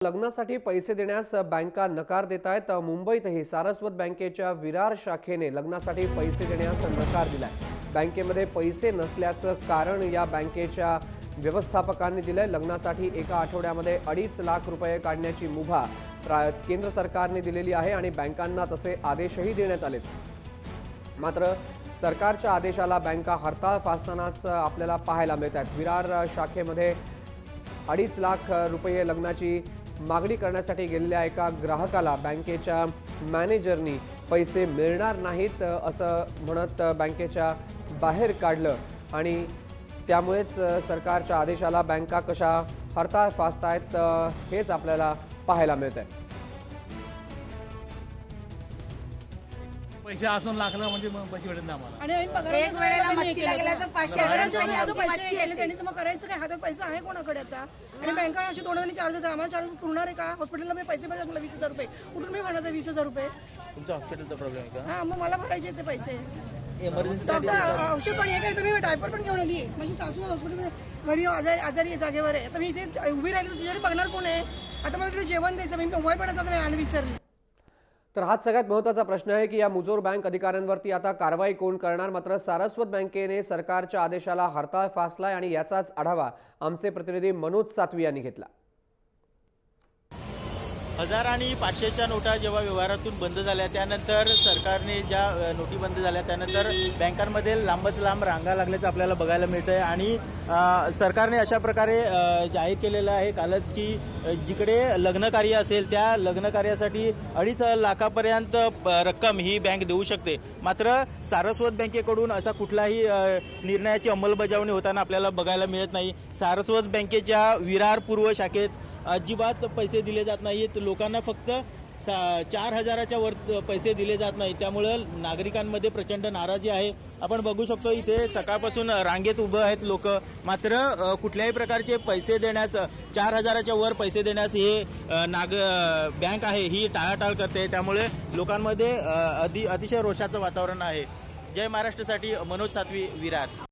लग्नासाठी पैसे देण्यास बँका नकार देत आहेत। मुंबईतही सारस्वत बँकेच्या विरार शाखेने लग्नासाठी पैसे देण्यास नकार दिलाय। बँकेमध्ये पैसे नसल्याचं कारण या बँकेच्या व्यवस्थापकांनी दिलंय। लग्नासाठी एका आठवड्यामध्ये 2.5 लाख रुपये काढण्याची मुभा केंद्र सरकारने दिलेली आहे आणि बँकांना तसे आदेशही देण्यात आलेत। मात्र सरकारच्या आदेशाला बँका हरताळ फासतानाच आपल्याला पाहायला मिळतात। विरार शाखेमध्ये 2.5 लाख रुपये लग्नाची मागणी करण्यासाठी गेलेल्या एका ग्राहकाला बँकेच्या मॅनेजरनी पैसे मिळणार नाहीत असं म्हणत बँकेच्या बाहेर काढलं आणि त्यामुळेच सरकारच्या आदेशाला बँका कशा हरताळ फासतायत हेच आपल्याला पाहायला मिळतंय। पैसे असून लागलं म्हणजे मग पैसे भेटत नाही आम्हाला। आणि एक वेळेला मच्छीला गेला तर 500 पैसे गेले त्यांनी, तर मग करायचं काय? हातात पैसा आहे कोणाकडे आता? आणि बँका अशी दोन चार्ज देतात, आम्हाला चार्ज पुरणार आहे का? हॉस्पिटलला मी पैसे भरायचे, मला 20,000 रुपये कुठून मी भरणार 20,000 रुपये? तुमच्या हॉस्पिटलचा प्रॉब्लेम आहे का? हा, मग मला भरायचे ते पैसे। इमर्जन्सी औषध पण एक मी डायपर पण घेऊन आली। माझी सासू हॉस्पिटल घरी आजारी जागेवर आहे, आता मी इथे उभी राहिली तर तिच्याकडे बघणार कोण आहे? आता मला तिथे जेवण द्यायचं, मी मोबाईल पण आता मी आले विसरली। तर हाच सगळ्यात महत्त्वाचा प्रश्न आहे की या मुजोर बँक अधिकाऱ्यांवरती आता कारवाई कोण करणार। मात्र सारस्वत बँकेने सरकारच्या आदेशाला हरताळ फासलाय आणि याचाच आढावा आमचे प्रतिनिधी मनोज सातवी यांनी घेतला। 1000 आणि 500च्या नोटा जेव्हा व्यवहारातून बंद झाल्या त्यानंतर सरकारने ज्या नोटी बंद झाल्या त्यानंतर बँकांमध्ये लांबच लांब रांगा लागल्याचं आपल्याला बघायला मिळतंय आणि सरकारने अशा प्रकारे जाहीर केलेलं आहे कालच की जिकडे लग्न कार्य असेल त्या लग्न कार्यासाठी 2.5 लाखापर्यंत रक्कम ही बँक देऊ शकते। मात्र सारस्वत बँकेकडून असा कुठलाही निर्णयाची अंमलबजावणी होताना आपल्याला बघायला मिळत नाही। सारस्वत बँकेच्या विरार पूर्व शाखेत अजिबात पैसे दिले जात नाहीत। लोकांना फक्त 4,000च्या वर पैसे दिले जात नाहीत, त्यामुळे नागरिकांमध्ये प्रचंड नाराजी आहे। आपण बघू शकतो इथे सकाळपासून रांगेत उभं आहेत लोक, मात्र कुठल्याही प्रकारचे पैसे देण्यास 4,000च्या वर पैसे देण्यास हे बँक आहे ही टाळाटाळ करते। त्यामुळे लोकांमध्ये अतिशय रोषाचं वातावरण आहे। जय महाराष्ट्रसाठी मनोज सातवी, विरार।